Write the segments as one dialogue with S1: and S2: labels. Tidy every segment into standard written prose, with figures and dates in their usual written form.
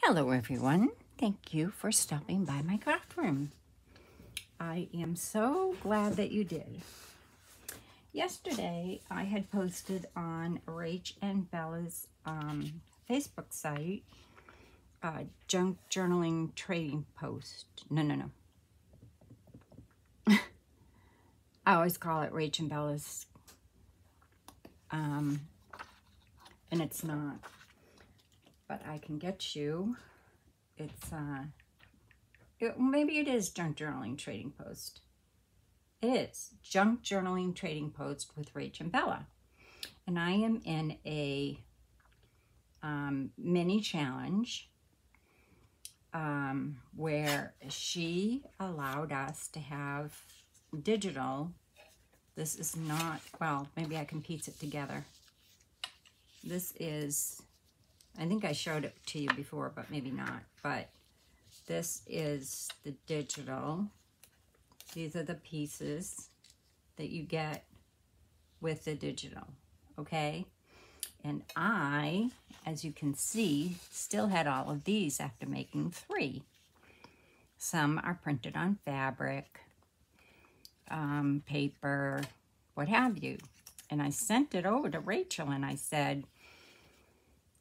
S1: Hello everyone, thank you for stopping by my craft room. I am so glad that you did. Yesterday I had posted on Rach and Bella's Facebook site junk journaling trading post. No. I always call it Rach and Bella's and it's not, but I can get you. It's maybe it is junk journaling trading post. It is junk journaling trading post with Rach and Bella, and I am in a mini challenge where she allowed us to have digital. This is not, well, maybe I can piece it together. This is, I think I showed it to you before, but maybe not. But this is the digital. These are the pieces that you get with the digital, okay? And I, as you can see, still had all of these after making 3. Some are printed on fabric, paper, what have you. And I sent it over to Rachel and I said,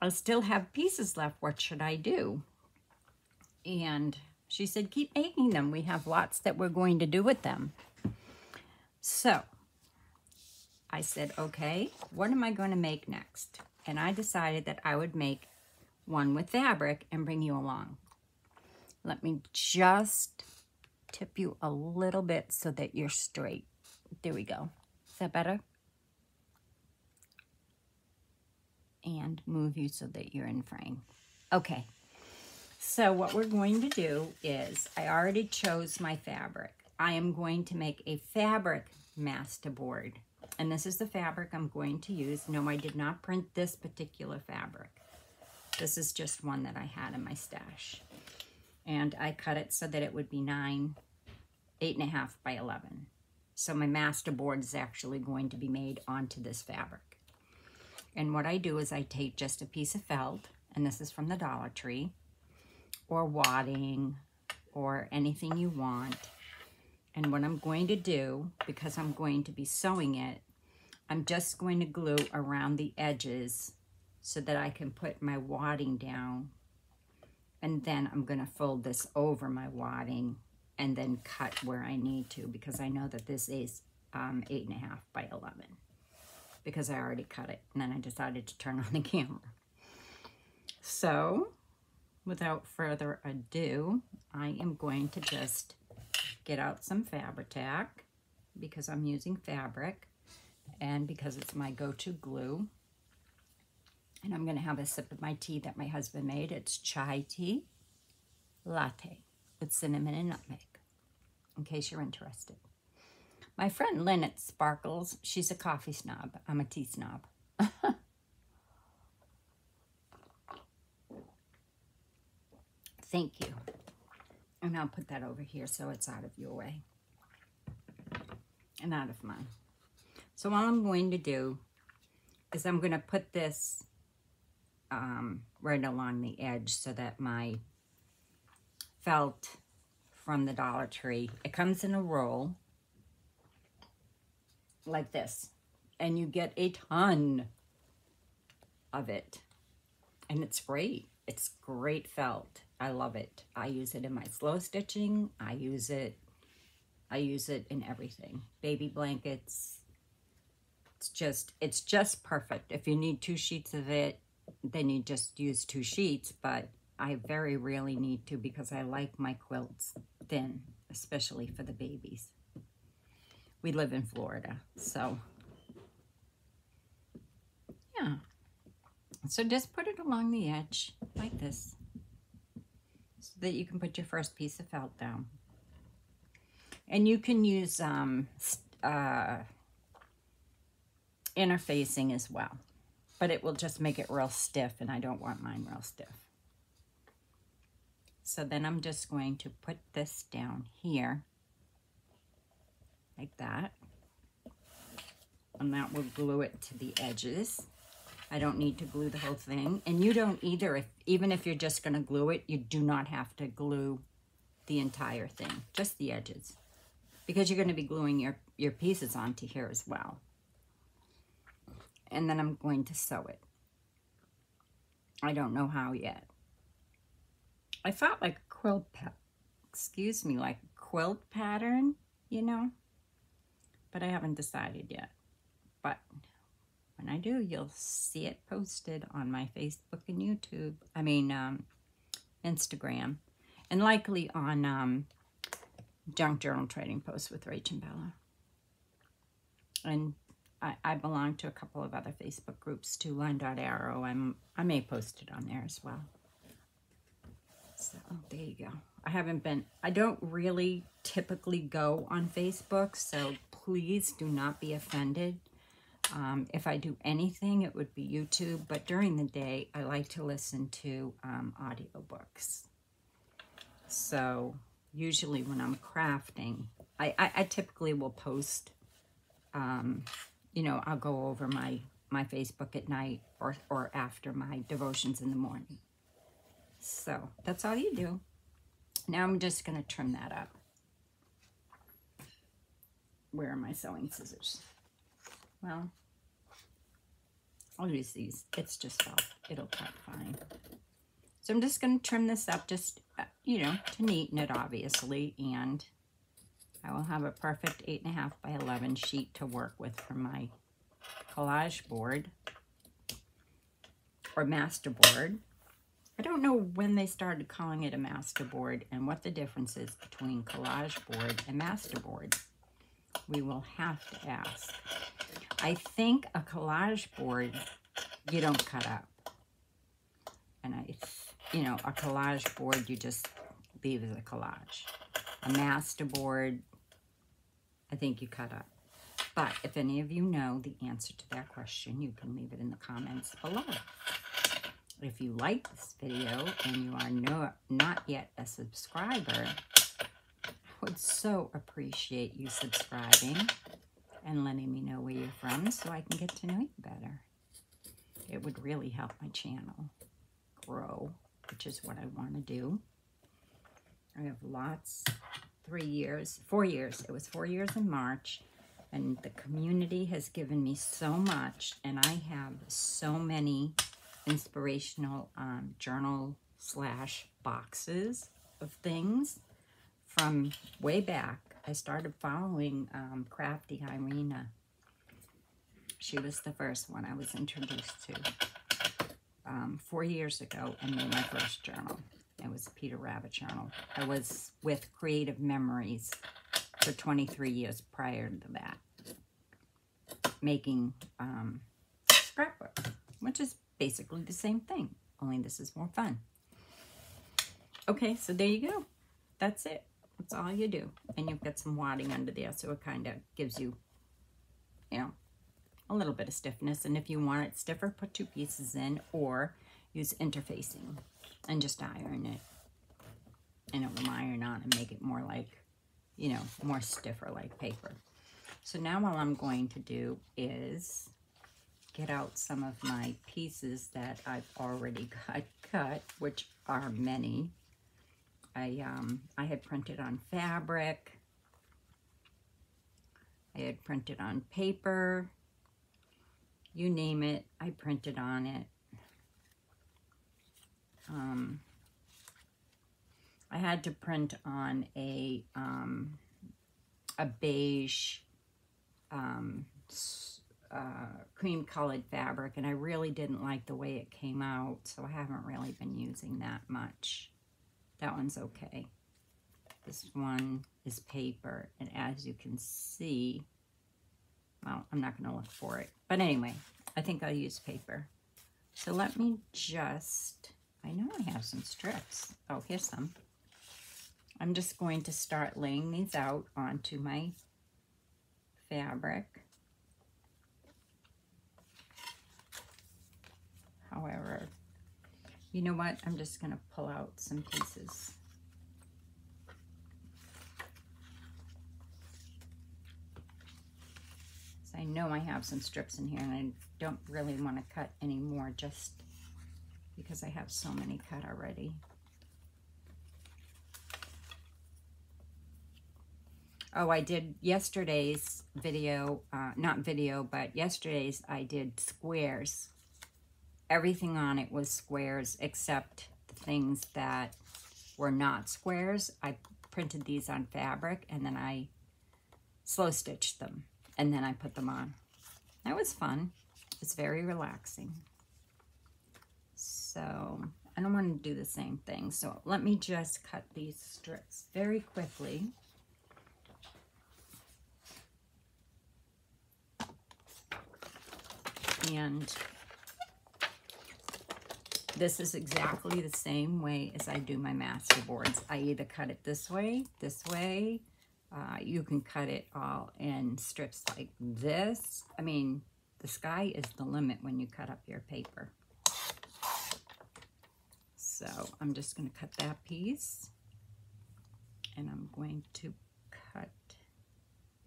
S1: I still have pieces left, what should I do? And she said, keep making them. We have lots that we're going to do with them. So I said, okay, what am I going to make next? And I decided that I would make one with fabric and bring you along. Let me just tip you a little bit so that you're straight. There we go. Is that better? And move you so that you're in frame. Okay. So what we're going to do is, I already chose my fabric. I am going to make a fabric masterboard. And this is the fabric I'm going to use. No, I did not print this particular fabric. This is just one that I had in my stash. And I cut it so that it would be 8.5 by 11. So my masterboard is actually going to be made onto this fabric. And what I do is I take just a piece of felt, and this is from the Dollar Tree, or wadding, or anything you want. And what I'm going to do, because I'm going to be sewing it, I'm just going to glue around the edges so that I can put my wadding down. And then I'm going to fold this over my wadding and then cut where I need to, because I know that this is 8.5 by 11. Because I already cut it, and then I decided to turn on the camera. So, without further ado, I am going to just get out some Fabri-Tac, because I'm using fabric, and because it's my go-to glue. And I'm going to have a sip of my tea that my husband made. It's chai tea latte with cinnamon and nutmeg, in case you're interested. My friend Lynn at Sparkles, she's a coffee snob. I'm a tea snob. Thank you. And I'll put that over here so it's out of your way and out of mine. So all I'm going to do is I'm going to put this right along the edge so that my felt from the Dollar Tree, it comes in a roll like this, and you get a ton of it, and it's great. It's great felt. I love it. I use it in my slow stitching. I use it in everything. Baby blankets. It's just perfect. If you need 2 sheets of it, then you just use 2 sheets, but I very rarely need to, because I like my quilts thin, especially for the babies. We live in Florida, so yeah. So just put it along the edge like this so that you can put your first piece of felt down. And you can use interfacing as well, but it will just make it real stiff, and I don't want mine real stiff. So then I'm just going to put this down here like that, and that will glue it to the edges. I don't need to glue the whole thing. And you don't either. Even if you're just going to glue it, you do not have to glue the entire thing, just the edges. Because you're going to be gluing your pieces onto here as well. And then I'm going to sew it. I don't know how yet. I thought like a quilt, like a quilt pattern, you know, but I haven't decided yet. But when I do, you'll see it posted on my Facebook and YouTube, Instagram, and likely on Junk Journal Trading Posts with Rach and Bella. And I belong to a couple of other Facebook groups too, Line.Arrow. I may post it on there as well. So there you go. I don't really typically go on Facebook, so please do not be offended. If I do anything, it would be YouTube, but during the day, I like to listen to audiobooks. So usually when I'm crafting, I typically will post, you know, I'll go over my Facebook at night or after my devotions in the morning. So that's all you do. Now I'm just going to trim that up. Where are my sewing scissors? Well, I'll use these. It's just it'll cut fine. So I'm just going to trim this up just, you know, to neaten it, obviously. And I will have a perfect 8.5 by 11 sheet to work with for my collage board or master board. I don't know when they started calling it a master board and what the difference is between collage board and master board. We will have to ask. I think a collage board, you don't cut up. And you know, a collage board, you just leave as a collage. A master board, I think you cut up. But if any of you know the answer to that question, you can leave it in the comments below. If you like this video and you are not yet a subscriber, I would so appreciate you subscribing and letting me know where you're from so I can get to know you better. It would really help my channel grow, which is what I want to do. I have lots, 4 years. It was 4 years in March, and the community has given me so much, and I have so many inspirational journal / boxes of things from way back. I started following Crafty Irina. She was the first one I was introduced to 4 years ago and made my first journal. It was a Peter Rabbit journal. I was with Creative Memories for 23 years prior to that, making scrapbook, which is basically the same thing, only this is more fun. Okay, so there you go. That's it. That's all you do. And you've got some wadding under there, so it kind of gives you, you know, a little bit of stiffness. And if you want it stiffer, put 2 pieces in or use interfacing and just iron it. And it will iron on and make it more like, you know, more stiffer like paper. So now all I'm going to do is get out some of my pieces that I've already got cut, which are many. I had printed on fabric. I had printed on paper. You name it, I printed on it. I had to print on a beige cream colored fabric, and I really didn't like the way it came out, so I haven't really been using that much. That one's okay. This one is paper, and as you can see, well, I'm not going to look for it, but anyway, I think I'll use paper. So let me just, I know I have some strips. Oh, here's some. I'm just going to start laying these out onto my fabric. However, you know what? I'm just going to pull out some pieces. I know I have some strips in here and I don't really want to cut any more just because I have so many cut already. Oh, I did yesterday's video, not video, but yesterday's I did squares. Everything on it was squares except the things that were not squares. I printed these on fabric and then I slow stitched them and then I put them on. That was fun. It's very relaxing. So I don't want to do the same thing. So let me just cut these strips very quickly. And this is exactly the same way as I do my masterboards. I either cut it this way. You can cut it all in strips like this. I mean, the sky is the limit when you cut up your paper. So I'm just going to cut that piece. And I'm going to cut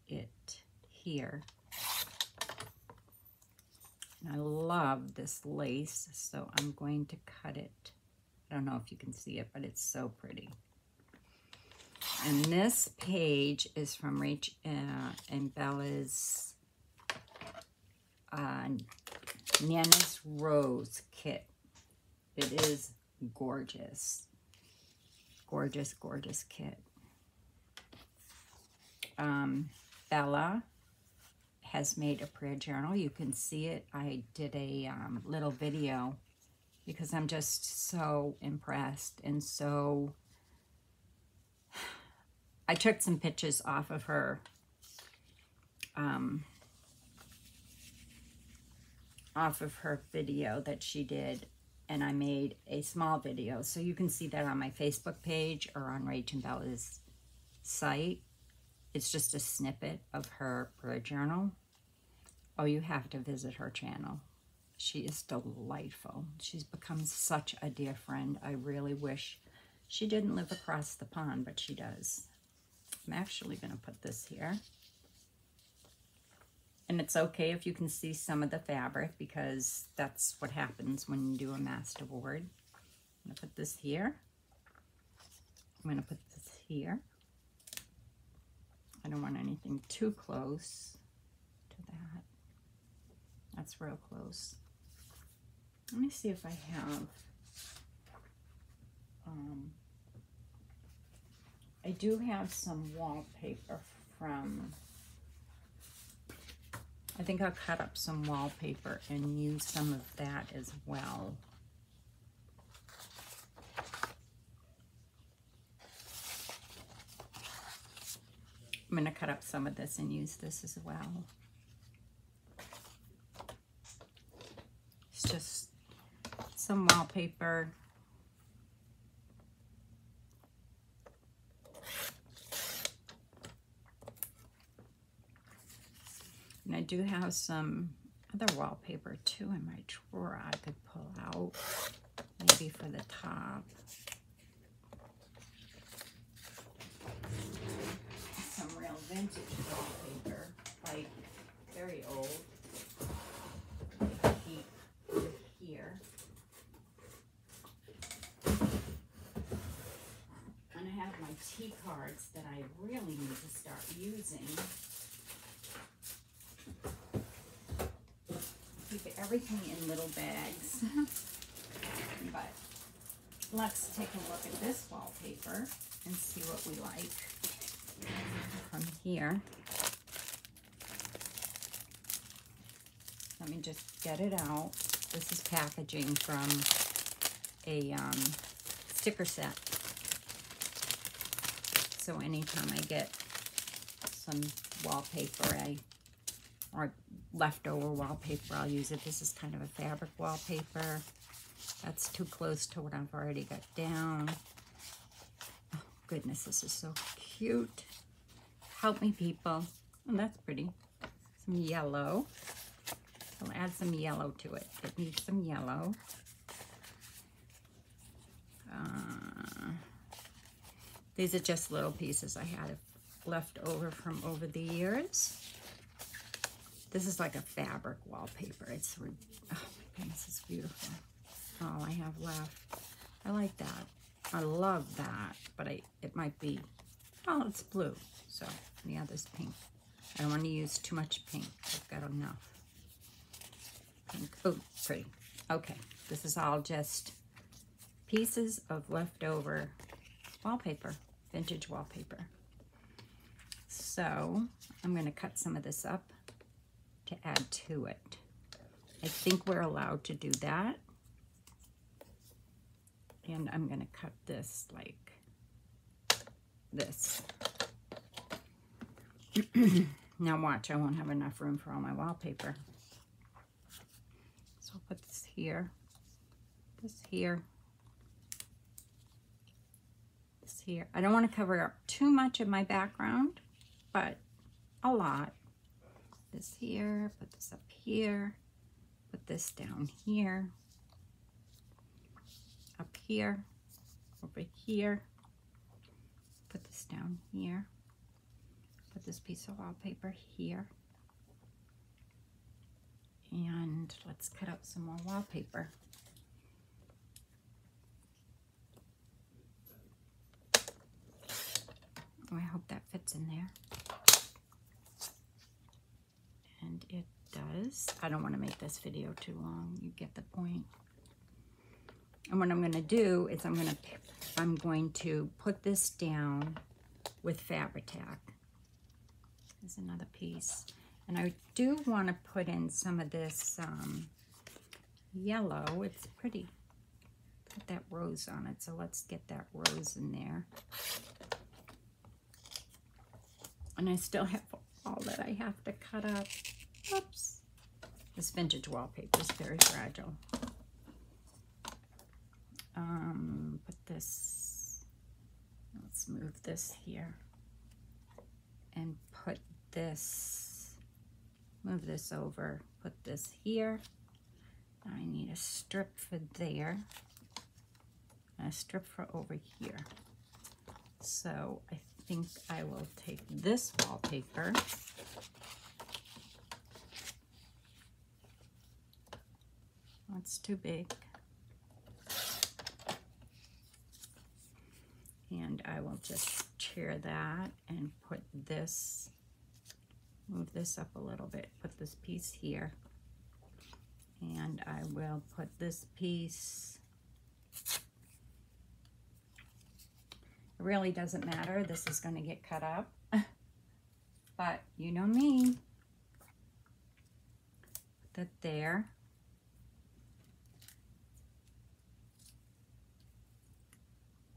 S1: it here. And I love this lace, so I'm going to cut it. I don't know if you can see it, but it's so pretty. And this page is from Rach and Bella's Nana's Rose kit. It is gorgeous. Gorgeous, gorgeous kit. Bella has made a prayer journal. You can see it. I did a little video because I'm just so impressed and so... I took some pictures off of her video that she did, and I made a small video. So you can see that on my Facebook page or on Rach and Bella's site. It's just a snippet of her prayer journal. Oh, you have to visit her channel. She is delightful. She's become such a dear friend. I really wish she didn't live across the pond, but she does. I'm actually going to put this here. And it's okay if you can see some of the fabric because that's what happens when you do a masterboard. I'm going to put this here. I'm going to put this here. I don't want anything too close to that. That's real close. Let me see if I have, I do have some wallpaper from, I think I'll cut up some wallpaper and use some of that as well. I'm going to cut up some of this and use this as well. It's just some wallpaper. And I do have some other wallpaper too in my drawer I could pull out, maybe for the top. Some real vintage wallpaper, like very old. Here. And I have my tea cards that I really need to start using. Keep everything in little bags. But let's take a look at this wallpaper and see what we like from here. Let me just get it out. This is packaging from a sticker set. So anytime I get some wallpaper, or leftover wallpaper, I'll use it. This is kind of a fabric wallpaper. That's too close to what I've already got down. Oh goodness, this is so cute. Help me, people. Oh, that's pretty. Some yellow. I'll add some yellow to it. It needs some yellow. These are just little pieces I had left over from over the years. This is like a fabric wallpaper. It's, oh my goodness, it's beautiful. All I have left. I like that. I love that, but it might be, oh, it's blue. So the other's pink. I don't want to use too much pink. I've got enough pink. Oh, pretty. Okay, this is all just pieces of leftover wallpaper, vintage wallpaper. So I'm going to cut some of this up to add to it. I think we're allowed to do that. And I'm going to cut this like this. Now watch, I won't have enough room for all my wallpaper. So I'll put this here, this here, this here. I don't want to cover up too much of my background, but a lot. This here, put this up here, put this down here, up here, over here, put this down here, put this piece of wallpaper here, and let's cut out some more wallpaper. Oh, I hope that fits in there. And it does. I don't want to make this video too long. You get the point. And what I'm going to do is I'm going to put this down with Fabri-Tac. There's another piece. And I do want to put in some of this yellow. It's pretty. Got that rose on it, so let's get that rose in there. And I still have all that I have to cut up. Oops. This vintage wallpaper is very fragile. Put this, let's move this here. And put this, move this over, put this here. I need a strip for there, and a strip for over here. So I think I will take this wallpaper, that's too big, and I will just tear that and put this, move this up a little bit, put this piece here, and I will put this piece, it really doesn't matter, this is going to get cut up, but you know me, put that there.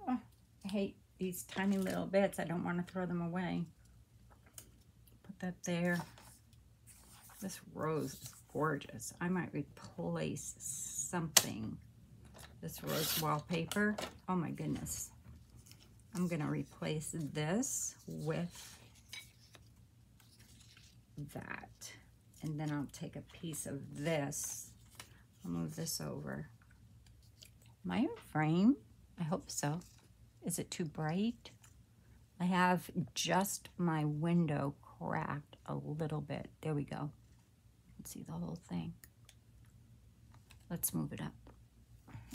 S1: Oh, I hate these tiny little bits, I don't want to throw them away. Put that there. This rose is gorgeous. I might replace something. This rose wallpaper, oh my goodness. I'm gonna replace this with that. And then I'll take a piece of this. I'll move this over. Am I in frame? I hope so. Is it too bright? I have just my window cracked a little bit. There we go. Let's see the whole thing. Let's move it up.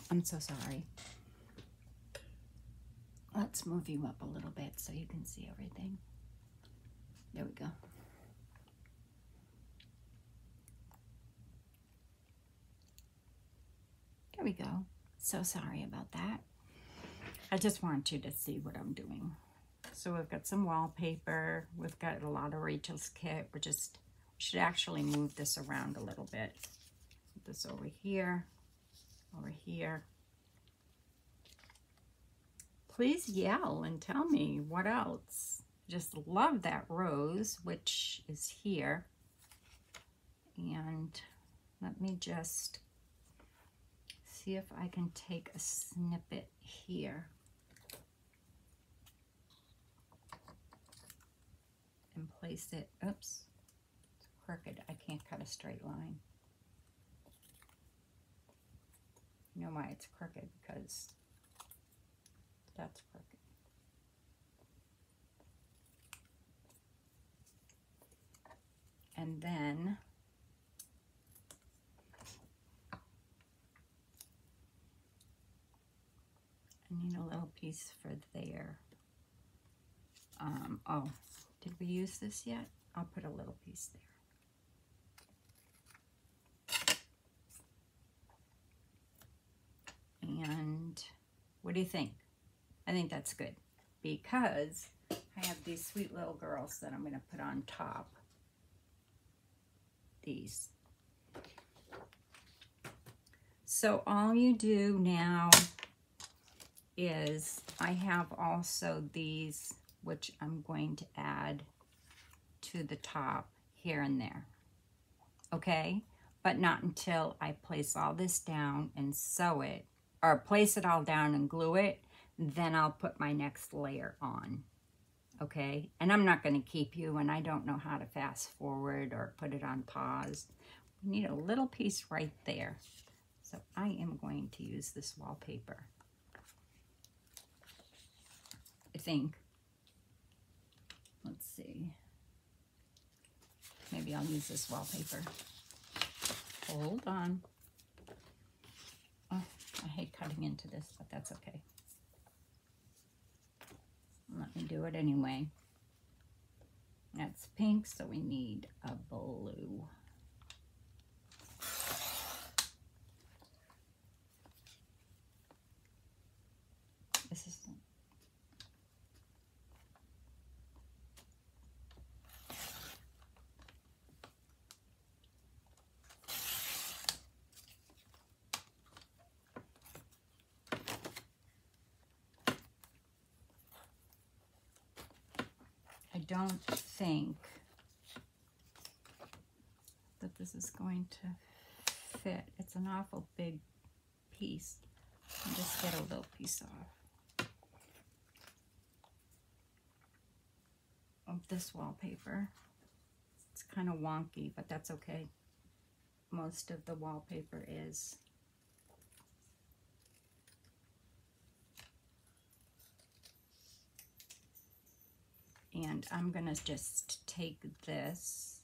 S1: I'm so sorry. Let's move you up a little bit so you can see everything. There we go. There we go. So sorry about that. I just want you to see what I'm doing. So we've got some wallpaper. We've got a lot of Rachel's kit. We should actually move this around a little bit. Put this over here, over here. Please yell and tell me what else. Just love that rose, which is here. And let me just see if I can take a snippet here and place it. Oops, it's crooked. I can't cut a straight line. You know why it's crooked? Because that's crooked. And then piece for there. Oh, did we use this yet? I'll put a little piece there. And what do you think? I think that's good because I have these sweet little girls that I'm going to put on top. These. So all you do now is I have also these, which I'm going to add to the top here and there. Okay? But not until I place all this down and sew it, or place it all down and glue it, then I'll put my next layer on. Okay? And I'm not going to keep you, and I don't know how to fast forward or put it on pause. We need a little piece right there. So I am going to use this wallpaper. I think. Let's see. Maybe I'll use this wallpaper. Hold on. Oh, I hate cutting into this, but that's okay. Let me do it anyway. That's pink, so we need a blue. This is... I don't think that this is going to fit. It's an awful big piece. I'll just get a little piece off of this wallpaper. It's kind of wonky, but that's okay. Most of the wallpaper is. And I'm gonna just take this,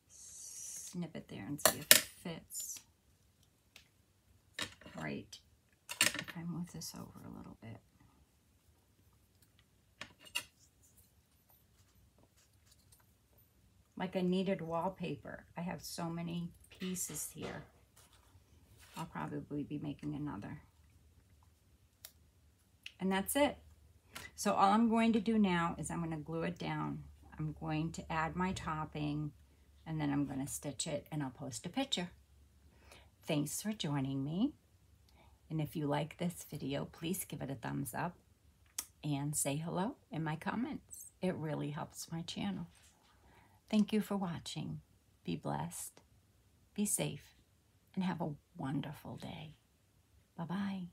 S1: snip it there and see if it fits right. If I move this over a little bit. Like a needed wallpaper. I have so many pieces here. I'll probably be making another. And that's it. So all I'm going to do now is I'm going to glue it down. I'm going to add my topping, and then I'm going to stitch it, and I'll post a picture. Thanks for joining me. And if you like this video, please give it a thumbs up and say hello in my comments. It really helps my channel. Thank you for watching. Be blessed, be safe, and have a wonderful day. Bye-bye.